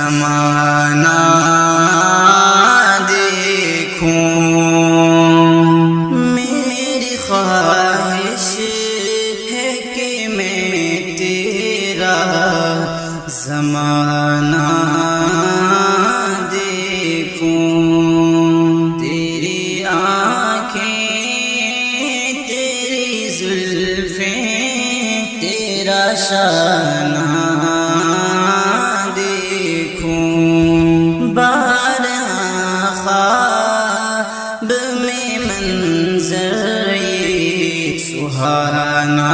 زمانہ دیکھوں، میری خواہش ہے کہ میں تیرا زمانہ دیکھوں، تیری آنکھیں تیری زلفیں تیرا شانہ خواب میں منظر سہانا